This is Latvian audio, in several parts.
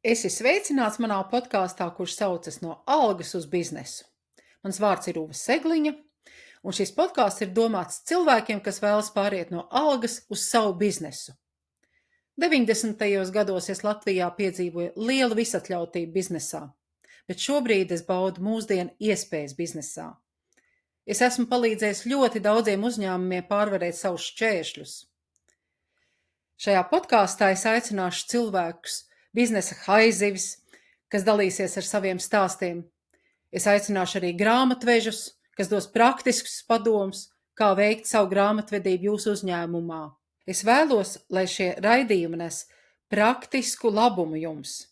Esi sveicināts manā podkāstā, kurš saucas No algas uz biznesu. Mans vārds ir Uve Segliņa, un šis podkāsts ir domāts cilvēkiem, kas vēlas pāriet no algas uz savu biznesu. 90. gados es Latvijā piedzīvoju lielu visatļautību biznesā, bet šobrīd es baudu mūsdienu iespējas biznesā. Es esmu palīdzējis ļoti daudziem uzņēmumiem pārvarēt savus šķēršļus. Šajā podkāstā es aicināšu cilvēkus, biznesa haizivis, kas dalīsies ar saviem stāstiem. Es aicināšu arī grāmatvežus, kas dos praktiskus padomus, kā veikt savu grāmatvedību jūsu uzņēmumā. Es vēlos, lai šie raidījumi nes praktisku labumu jums.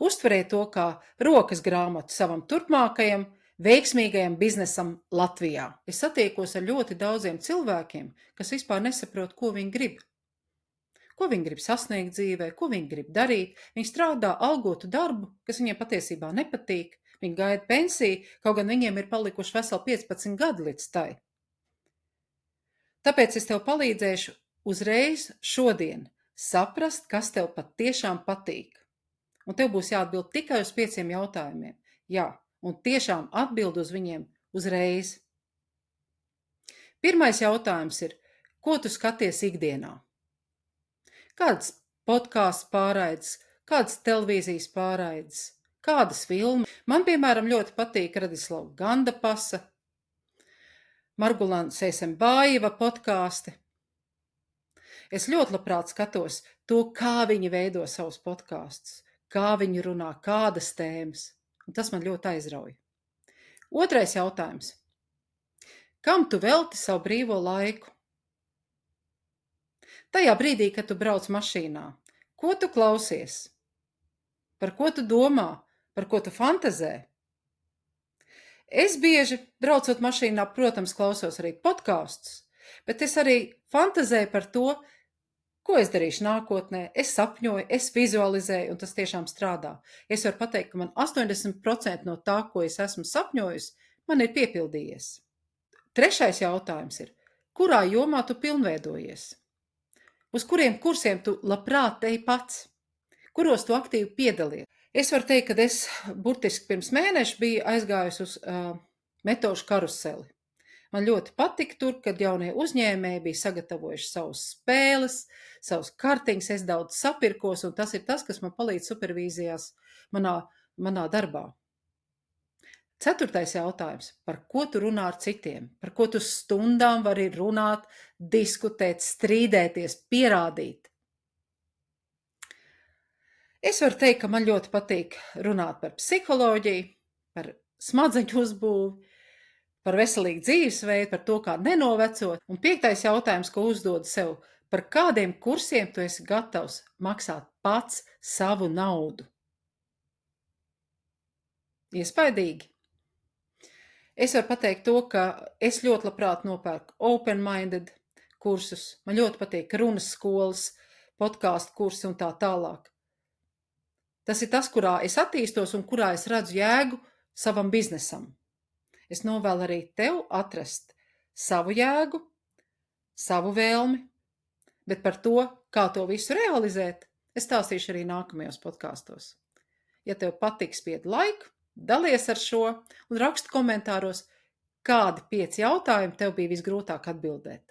Uztveriet to kā rokas grāmatu savam turpmākajam, veiksmīgajam biznesam Latvijā. Es satiekos ar ļoti daudziem cilvēkiem, kas vispār nesaprot, ko viņi grib. Ko viņi grib sasniegt dzīvē, ko viņi grib darīt. Viņi strādā algotu darbu, kas viņiem patiesībā nepatīk. Viņi gaida pensiju, kaut gan viņiem ir palikuši veseli 15 gadi līdz tai. Tāpēc es tev palīdzēšu uzreiz šodien saprast, kas tev patiešām patīk. Un tev būs jāatbild tikai uz 5 jautājumiem. Jā, un tiešām atbild uz viņiem uzreiz. Pirmais jautājums ir, ko tu skaties ikdienā? Kādas podkāstu pārraides, kādas televīzijas pārraides, kādas filmas? Man, piemēram, ļoti patīk Radislava Gandapasa, Margulāna Seisenbājeva podkāsti. Es ļoti labprāt skatos to, kā viņi veido savus podkāstus, kā viņi runā, kādas tēmas, un tas man ļoti aizrauja. Otrais jautājums. Kam tu velti savu brīvo laiku? Tajā brīdī, kad tu brauc mašīnā, ko tu klausies? Par ko tu domā? Par ko tu fantazē? Es bieži, braucot mašīnā, protams, klausos arī podkāstus, bet es arī fantazēju par to, ko es darīšu nākotnē. Es sapņoju, es vizualizēju, un tas tiešām strādā. Es varu pateikt, ka man 80% no tā, ko es esmu sapņojusi, man ir piepildījies. Trešais jautājums ir, kurā jomā tu pilnveidojies? Uz kuriem kursiem tu labprāt ej pats? Kuros tu aktīvi piedalies? Es varu teikt, ka es burtiski pirms mēneša biju aizgājusi uz metožu karuseli. Man ļoti patika tur, kad jaunie uzņēmēji bija sagatavojuši savus spēles, savus kartiņus, es daudz sapirkos, un tas ir tas, kas man palīdz supervīzijās manā darbā. Ceturtais jautājums, par ko tu runā ar citiem? Par ko tu stundām vari runāt, diskutēt, strīdēties, pierādīt? Es varu teikt, ka man ļoti patīk runāt par psiholoģiju, par smadzeņu uzbūvi, par veselīgu dzīvesveidu, par to, kā nenovecot. Un 5. jautājums, ko uzdod sev, par kādiem kursiem tu esi gatavs maksāt pats savu naudu? Iespaidīgi. Es varu pateikt to, ka es ļoti labprāt nopērku open-minded kursus. Man ļoti patīk runas skolas, podkāstu kursi un tā tālāk. Tas ir tas, kurā es attīstos un kurā es redzu jēgu savam biznesam. Es novēlu arī tev atrast savu jēgu, savu vēlmi, bet par to, kā to visu realizēt, es stāstīšu arī nākamajos podkāstos. Ja tev patīk, spied laiku, dalies ar šo un raksti komentāros, kādi 5 jautājumi tev bija visgrūtāk atbildēt.